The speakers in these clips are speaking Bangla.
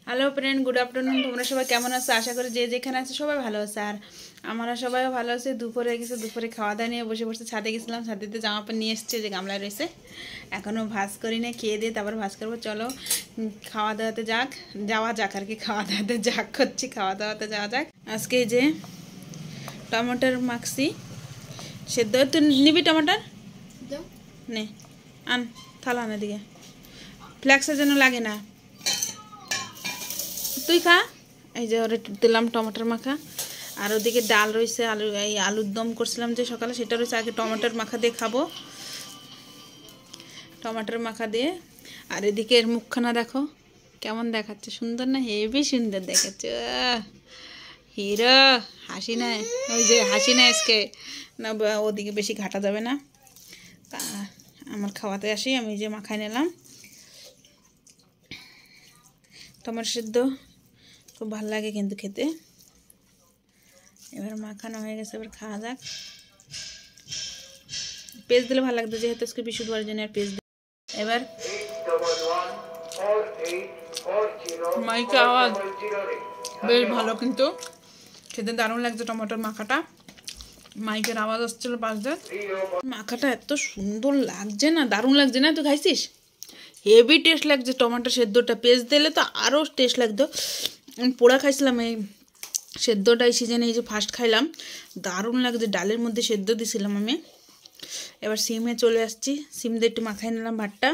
Hello friend, good afternoon. তোমরা সবাই কেমন আছো? আশা করি যে যেখানে আছে সবাই ভালো আছে। আর আমরা সবাইও ভালো আছে। দুপুরে গেছে, দুপুরে খাওয়া দাওয়া নিয়ে বসে বসে ছাদে গেছিলাম। ছাদেতে জামা প্যান্ট নিয়ে এসছে, যে গামলায় রয়েছে। এখনও ভাজ করি না, খেয়ে দিয়ে তারপর ভাজ করবো। চলো খাওয়া দাওয়াতে যাওয়া যাক আর কি। খাওয়া দাওয়াতে করছি, খাওয়া দাওয়াতে যাওয়া যাক। আজকে যে টমেটোর মাখছি সেদ্ধ। তুই নিবি টমেটোর? নে আন, থালা আন এদিকে, ফ্ল্যাক্সের জন্য লাগে না। তুই খা। এই যে ওরে দিলাম টমেটোর মাখা। আর ওদিকে ডাল রয়েছে, আলুর দম করছিলাম যে সকালে, সেটা রয়েছে। আগে টমেটোর মাখা দিয়ে খাবো, টমেটোর মাখা দিয়ে। আর এদিকে এর মুখখানা দেখো কেমন দেখাচ্ছে, সুন্দর না? হেভি সুন্দর দেখাচ্ছে। হিরো হাসি নাই, ওই যে হাসি নাই আজকে না। ওদিকে বেশি ঘাটা যাবে না। আমার খাওয়াতে আসি, আমি যে মাখায় নিলাম টমেটো সিদ্ধ, খুব ভালো লাগে কিন্তু খেতে। এবার মাখানো হয়ে গেছে, এবার খাওয়া যাক। পেস্ট দিলে ভালো লাগতো, যেহেতু আজকে বৃহস্পতিবারের জন্য আর পেস্ট দিই। এবার মাইকে আওয়াজ বেশ ভালো, কিন্তু খেতে দারুণ লাগছে টমেটোর মাখাটা। মাইকের আওয়াজ আসছিল পাশ দিয়ে। মাখাটা এত সুন্দর লাগছে না, দারুণ লাগছে না? তুই খাইছিস? হেভি টেস্ট লাগছে টমেটো সেদ্ধটা। পেস্ট দিলে তো আরও টেস্ট লাগতো। পোড়া খাইছিলাম, এই সেদ্ধটা এই সিজনে এই যে ফার্স্ট খাইলাম, দারুণ লাগছে। ডালের মধ্যে সেদ্ধ দিয়েছিলাম আমি। এবার সিমে চলে আসছি, সিম দিয়ে একটু মাখাই নিলাম ভাতটা।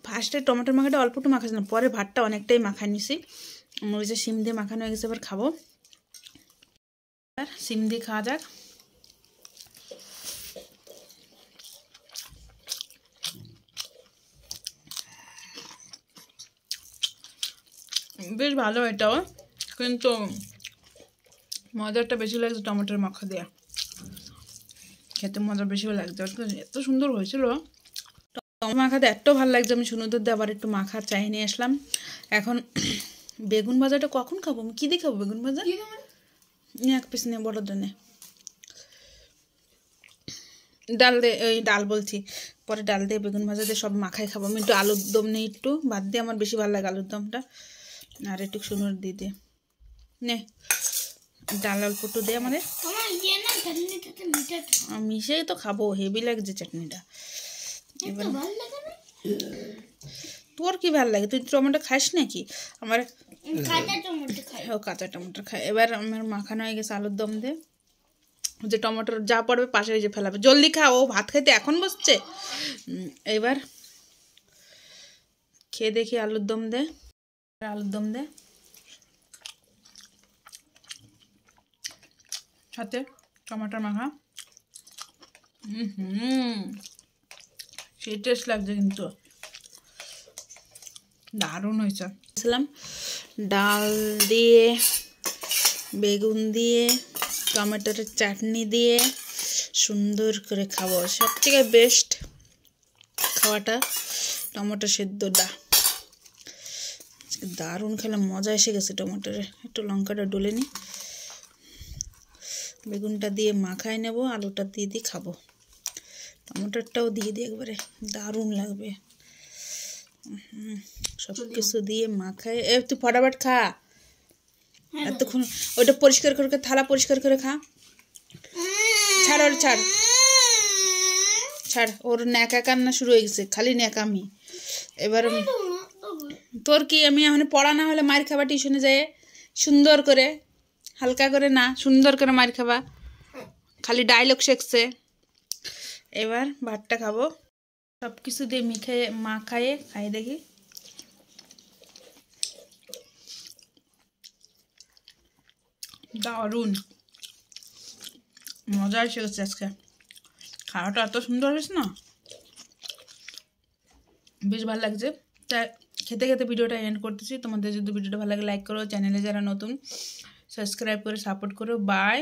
ফার্স্টে টমেটোর মাখাটা অল্প একটু মাখাইছিলাম, পরে ভাতটা অনেকটাই মাখাই নিছি। ওই যে সিম দিয়ে মাখানো হয়ে গেছে, এবার খাবো। আর সিম দিয়ে খাওয়া যাক। বেশ ভালো এটাও, কিন্তু মজাটা বেশি লাগছে টমেটোর মাখা দেওয়া। খেতে মজা বেশি লাগছে, এত সুন্দর হয়েছিল টমেটো মাখাতে। এত ভালো লাগছে, আমি সুন্দর দিয়ে আবার একটু মাখা চাই নিয়ে আসলাম। এখন বেগুন ভাজাটা কখন খাবো? আমি কী দিয়ে খাবো বেগুন ভাজা? এক পিস নিয়ে বড় নে। ডাল দিয়ে, ওই ডাল বলছি, পরে ডাল দিয়ে বেগুন ভাজা দিয়ে সব মাখাই খাবো। আমি একটু আলুর দম নেই, একটু বাদ দিয়ে আমার বেশি ভালো লাগে আলুর দমটা। আর একটু সুন্দর দিয়ে দিয়ে নে, ডাল অল্প একটু দে আমাদের। মিশিয়ে তো খাবো, হেভি লাগছে চাটনিটা। এবার তোর কি ভালো লাগে? তুই টমেটো খাস নাকি? আমার কাঁচা টমেটো খাই। এবার আমার মাখানো হয়ে গেছে আলুর দম দিয়ে। যে টমেটোর যা পড়বে পাশে যে ফেলাবে, জলদি খা। ও ভাত খাইতে এখন বসছে। এবার খেয়ে দেখি আলুর দম দে, আলুর দম দে সাথে টমেটোর মাখা। সেই টেস্ট লাগছে, কিন্তু দারুণ হয়েছে। ডাল দিয়ে, বেগুন দিয়ে, টমেটোর চাটনি দিয়ে সুন্দর করে খাবো। সব থেকে বেস্ট খাওয়াটা টমেটো সেদ্ধটা। দারুণ খেলাম, মজা এসে গেছে টমেটোরে। একটু লঙ্কাটা ডলে নিই, বেগুনটা দিয়ে মাখায় নেব, আলুটা দিয়ে দিয়ে খাবো, টমেটোরটাও দিয়ে দিই একবারে, দারুণ লাগবে। সব কিছু দিয়ে মাখায়। তুই ফটাফট খা, এতক্ষণ ওটা পরিষ্কার করে, থালা পরিষ্কার করে খা। ছাড় ওর, ছাড় ছাড়, ওর ন্যাকা কান্না শুরু হয়ে গেছে, খালি ন্যাকামি। এবার তোর কি, আমি এখন পড়া না হলে মার খাবা টিউশনে যায়? সুন্দর করে হালকা করে না, সুন্দর করে মার খাবা, খালি ডায়লগ শেখছে। এবার ভাতটা খাবো, সব কিছু দিয়ে মাখায়ে খাই দেখি। দারুণ মজা এসে গেছে আজকে, খাওয়াটা এত সুন্দর হয়েছে না, বেশ ভালো লাগছে। তাই খেতে খেতে ভিডিওটা এন্ড করতেছি। তোমাদের যদি ভিডিওটা ভালো লাগে লাইক করো, চ্যানেলে যারা নতুন সাবস্ক্রাইব করে সাপোর্ট করো। বাই।